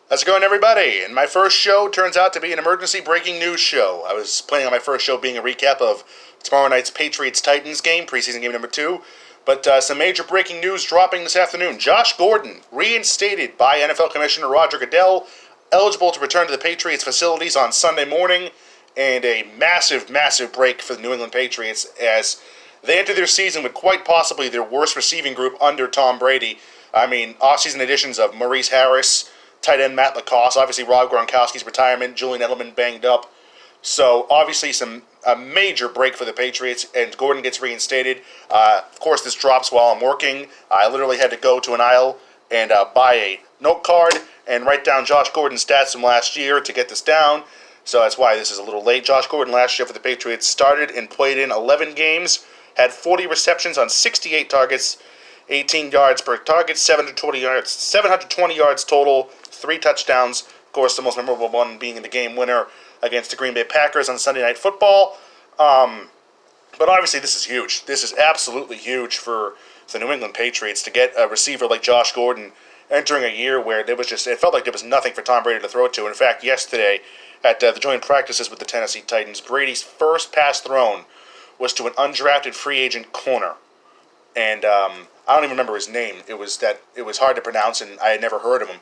How's it going, everybody? And my first show turns out to be an emergency breaking news show. I was planning on my first show being a recap of tomorrow night's Patriots-Titans game, preseason game number 2. But some major breaking news dropping this afternoon. Josh Gordon, reinstated by NFL Commissioner Roger Goodell, eligible to return to the Patriots facilities on Sunday morning. And a massive, massive break for the New England Patriots as they enter their season with quite possibly their worst receiving group under Tom Brady. I mean, offseason additions of Maurice Harris, tight end Matt Lacoste, obviously Rob Gronkowski's retirement, Julian Edelman banged up. So obviously a major break for the Patriots, and Gordon gets reinstated. Of course, this drops while I'm working. I literally had to go to an aisle and buy a note card and write down Josh Gordon's stats from last year to get this down. So that's why this is a little late. Josh Gordon last year for the Patriots started and played in 11 games, had 40 receptions on 68 targets, 18 yards per target, 720 yards total, 3 touchdowns. Of course, the most memorable one being the game winner against the Green Bay Packers on Sunday Night Football. But obviously, this is huge. This is absolutely huge for the New England Patriots to get a receiver like Josh Gordon entering a year where it felt like there was nothing for Tom Brady to throw it to. In fact, yesterday at the joint practices with the Tennessee Titans, Brady's first pass thrown was to an undrafted free agent corner. And I don't even remember his name. It was hard to pronounce, and I had never heard of him.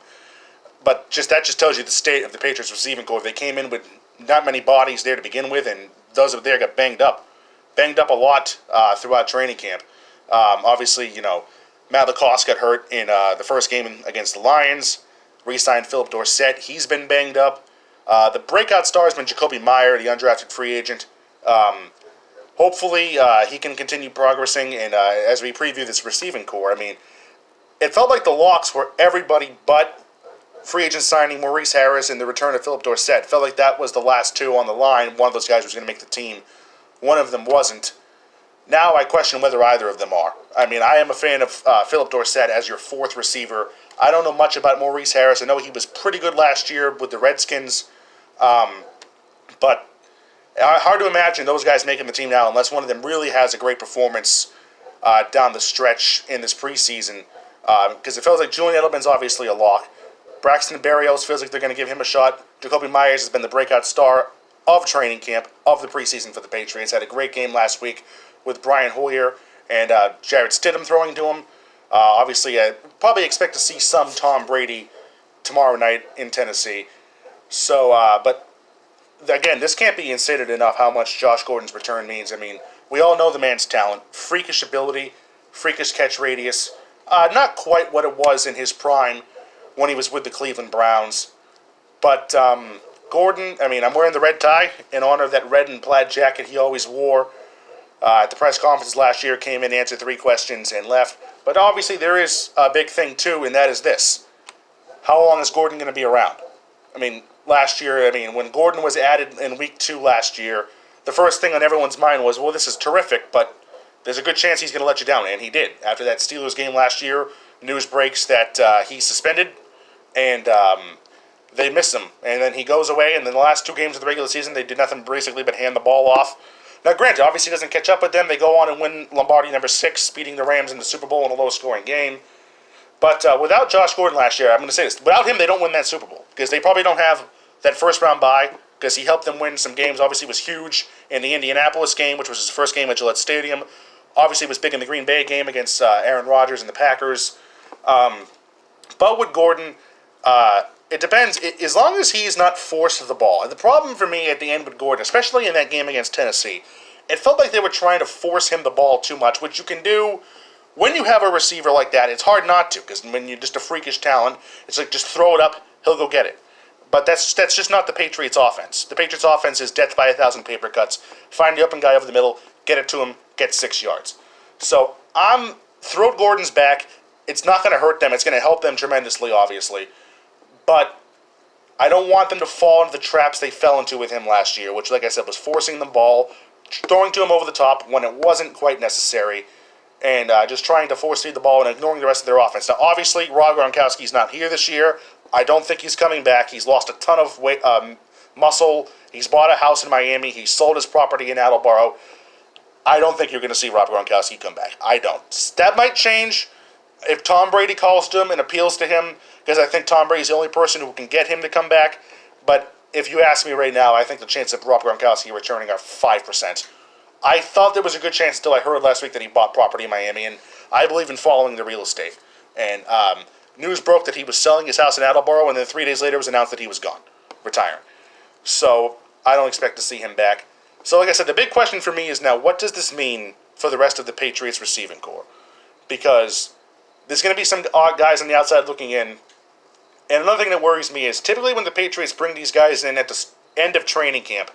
But that just tells you the state of the Patriots receiving corps. They came in with not many bodies there to begin with, and those up there got banged up a lot throughout training camp. Obviously, Matt Lacoste got hurt in the first game against the Lions. Re-signed Philip Dorsett. He's been banged up. The breakout star has been Jacoby Meyer, the undrafted free agent. Hopefully, he can continue progressing. And as we preview this receiving corps, I mean, it felt like the locks were everybody but free agent signing Maurice Harris and the return of Philip Dorsett. It felt like that was the last two on the line. One of those guys was going to make the team. One of them wasn't. Now I question whether either of them are. I mean, I am a fan of Philip Dorsett as your fourth receiver. I don't know much about Maurice Harris. I know he was pretty good last year with the Redskins. But hard to imagine those guys making the team now unless one of them really has a great performance down the stretch in this preseason. Because it feels like Julian Edelman's obviously a lock. Braxton Berrios feels like they're going to give him a shot. Jacoby Myers has been the breakout star of training camp, of the preseason for the Patriots. Had a great game last week with Brian Hoyer and Jarrett Stidham throwing to him. Obviously, I probably expect to see some Tom Brady tomorrow night in Tennessee. So, but again, this can't be stated enough how much Josh Gordon's return means. I mean, we all know the man's talent, freakish ability, freakish catch radius. Not quite what it was in his prime when he was with the Cleveland Browns. But Gordon, I mean, I'm wearing the red tie in honor of that red and plaid jacket he always wore. At the press conference last year, came in, answered 3 questions, and left. But obviously there is a big thing, too, and that is this. How long is Gordon going to be around? I mean, last year, when Gordon was added in week 2 last year, the first thing on everyone's mind was, well, this is terrific, but there's a good chance he's going to let you down, and he did. After that Steelers game last year, news breaks that he's suspended, and they miss him. And then he goes away, and in the last 2 games of the regular season, they did nothing basically but hand the ball off. Now, granted, obviously doesn't catch up with them. They go on and win Lombardi number 6, beating the Rams in the Super Bowl in a low-scoring game. But without Josh Gordon last year, I'm going to say this, without him, they don't win that Super Bowl, because they probably don't have that first-round bye, because he helped them win some games. Obviously, was huge in the Indianapolis game, which was his first game at Gillette Stadium. Obviously, was big in the Green Bay game against Aaron Rodgers and the Packers. But with Gordon, it depends. As long as he's not forced to the ball. And the problem for me at the end with Gordon, especially in that game against Tennessee, it felt like they were trying to force him the ball too much, which you can do when you have a receiver like that. It's hard not to, because when you're just a freakish talent, it's like just throw it up, he'll go get it. But that's just not the Patriots' offense. The Patriots' offense is death by 1,000 paper cuts. Find the open guy over the middle, get it to him, get 6 yards. So I'm throw Gordon's back. It's not going to hurt them. It's going to help them tremendously, obviously. But I don't want them to fall into the traps they fell into with him last year, which, like I said, was forcing the ball, throwing to him over the top when it wasn't quite necessary, and just trying to force feed the ball and ignoring the rest of their offense. Now, obviously, Rob Gronkowski's not here this year. I don't think he's coming back. He's lost a ton of weight, muscle. He's bought a house in Miami. He sold his property in Attleboro. I don't think you're going to see Rob Gronkowski come back. I don't. That might change if Tom Brady calls to him and appeals to him because I think Tom Brady's the only person who can get him to come back. But if you ask me right now, I think the chance of Rob Gronkowski returning are 5%. I thought there was a good chance until I heard last week that he bought property in Miami, and I believe in following the real estate. And news broke that he was selling his house in Attleboro, and then 3 days later it was announced that he was gone, retiring. So I don't expect to see him back. So like I said, the big question for me is now, what does this mean for the rest of the Patriots receiving corps? Because there's going to be some odd guys on the outside looking in. And another thing that worries me is typically when the Patriots bring these guys in at the end of training camp,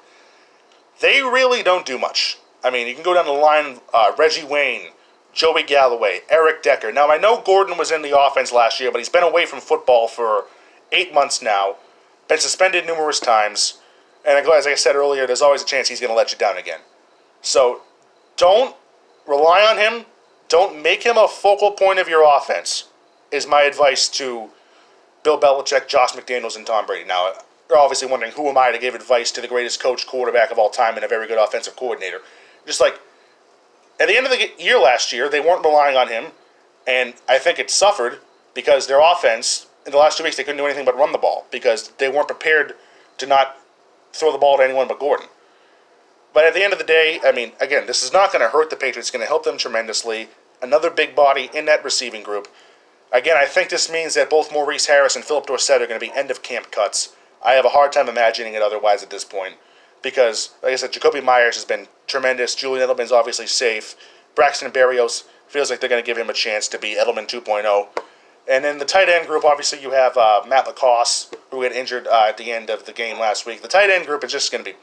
they really don't do much. I mean, you can go down the line, Reggie Wayne, Joey Galloway, Eric Decker. Now, I know Gordon was in the offense last year, but he's been away from football for 8 months now, been suspended numerous times, and as I said earlier, there's always a chance he's going to let you down again. So, don't rely on him. Don't make him a focal point of your offense, is my advice to Bill Belichick, Josh McDaniels, and Tom Brady. Now, you're obviously wondering, who am I to give advice to the greatest coach, quarterback of all time, and a very good offensive coordinator? Just like, at the end of the year last year, they weren't relying on him, and I think it suffered because their offense, in the last 2 weeks, they couldn't do anything but run the ball because they weren't prepared to not throw the ball to anyone but Gordon. But at the end of the day, I mean, again, this is not going to hurt the Patriots. It's going to help them tremendously. Another big body in that receiving group. Again, I think this means that both Maurice Harris and Philip Dorsett are going to be end-of-camp cuts. I have a hard time imagining it otherwise at this point because, like I said, Jacoby Myers has been tremendous. Julian Edelman's obviously safe. Braxton Berrios feels like they're going to give him a chance to be Edelman 2.0. And in the tight end group, obviously you have Matt LaCosse, who got injured at the end of the game last week. The tight end group is just going to be,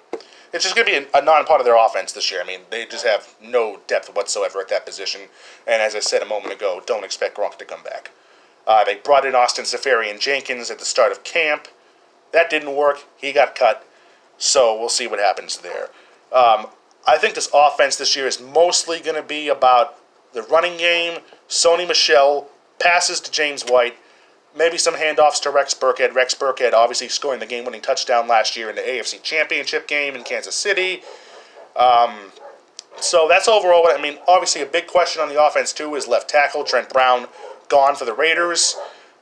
it's just going to be a non-part of their offense this year. I mean, they just have no depth whatsoever at that position. And as I said a moment ago, don't expect Gronk to come back. They brought in Austin Seferian-Jenkins at the start of camp. That didn't work. He got cut. So we'll see what happens there. I think this offense this year is mostly going to be about the running game, Sony Michel, passes to James White, maybe some handoffs to Rex Burkhead. Rex Burkhead obviously scoring the game-winning touchdown last year in the AFC Championship game in Kansas City. So that's overall what I mean. Obviously, a big question on the offense, too, is left tackle Trent Brown gone for the Raiders.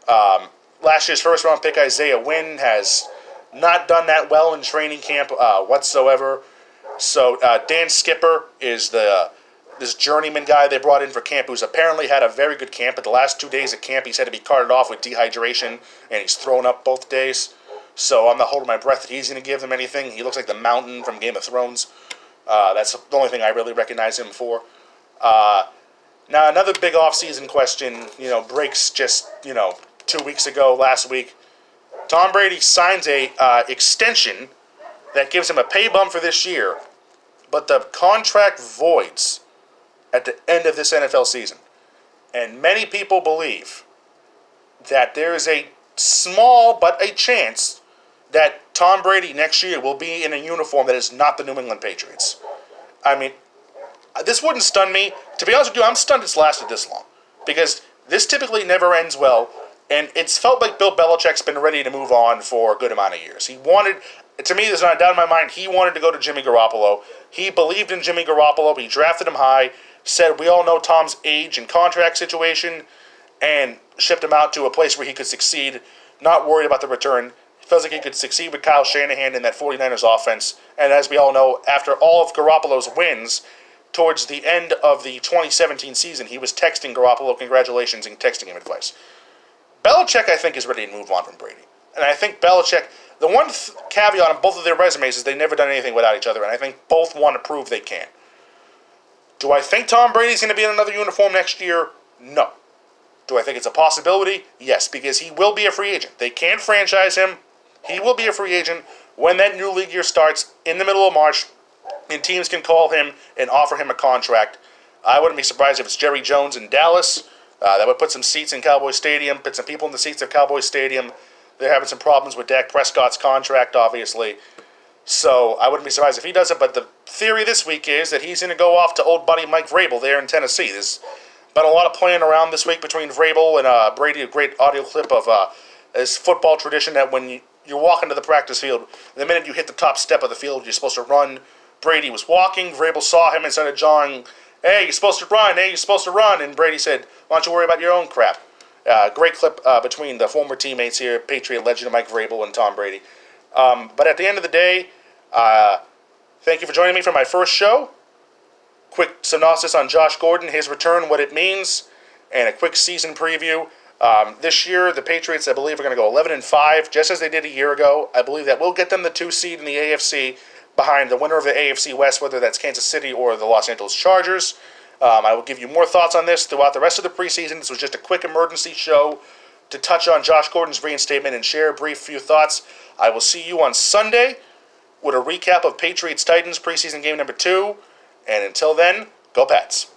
Last year's first-round pick, Isaiah Wynn, has not done that well in training camp whatsoever. So Dan Skipper is this journeyman guy they brought in for camp who's apparently had a very good camp. But the last 2 days of camp, he's had to be carted off with dehydration, and he's thrown up both days. So I'm not holding my breath that he's going to give them anything. He looks like the Mountain from Game of Thrones. That's the only thing I really recognize him for. Now, another big offseason question, breaks just, 2 weeks ago, last week. Tom Brady signs a extension that gives him a pay bump for this year, but the contract voids at the end of this NFL season. And many people believe that there is a small but a chance that Tom Brady next year will be in a uniform that is not the New England Patriots. I mean, this wouldn't stun me. To be honest with you, I'm stunned it's lasted this long. Because this typically never ends well, and it's felt like Bill Belichick's been ready to move on for a good amount of years. He wanted, to me, there's not a doubt in my mind, he wanted to go to Jimmy Garoppolo. He believed in Jimmy Garoppolo. He drafted him high, said we all know Tom's age and contract situation, and shipped him out to a place where he could succeed, not worried about the return. He feels like he could succeed with Kyle Shanahan in that 49ers offense. And as we all know, after all of Garoppolo's wins, towards the end of the 2017 season, he was texting Garoppolo congratulations and texting him advice. Belichick, I think, is ready to move on from Brady. And I think Belichick, the one caveat on both of their resumes is they've never done anything without each other, and I think both want to prove they can. Do I think Tom Brady's going to be in another uniform next year? No. Do I think it's a possibility? Yes, because he will be a free agent. They can't franchise him. He will be a free agent when that new league year starts in the middle of March, and teams can call him and offer him a contract. I wouldn't be surprised if it's Jerry Jones in Dallas. That would put some seats in Cowboy Stadium, put some people in the seats of Cowboy Stadium. They're having some problems with Dak Prescott's contract, obviously. So I wouldn't be surprised if he does it. But the theory this week is that he's going to go off to old buddy Mike Vrabel there in Tennessee. There's been a lot of playing around this week between Vrabel and Brady, a great audio clip of this football tradition that when you're walking to the practice field, the minute you hit the top step of the field, you're supposed to run. Brady was walking. Vrabel saw him and started jawing, hey, you're supposed to run. Hey, you're supposed to run. And Brady said, why don't you worry about your own crap? Great clip between the former teammates here, Patriot legend Mike Vrabel and Tom Brady. But at the end of the day, thank you for joining me for my first show. Quick synopsis on Josh Gordon, his return, what it means, and a quick season preview. This year, the Patriots, I believe, are going to go 11-5, just as they did a year ago. I believe that will get them the 2 seed in the AFC behind the winner of the AFC West, whether that's Kansas City or the Los Angeles Chargers. I will give you more thoughts on this throughout the rest of the preseason. This was just a quick emergency show to touch on Josh Gordon's reinstatement and share a brief few thoughts. I will see you on Sunday with a recap of Patriots-Titans preseason game number 2. And until then, go Pats.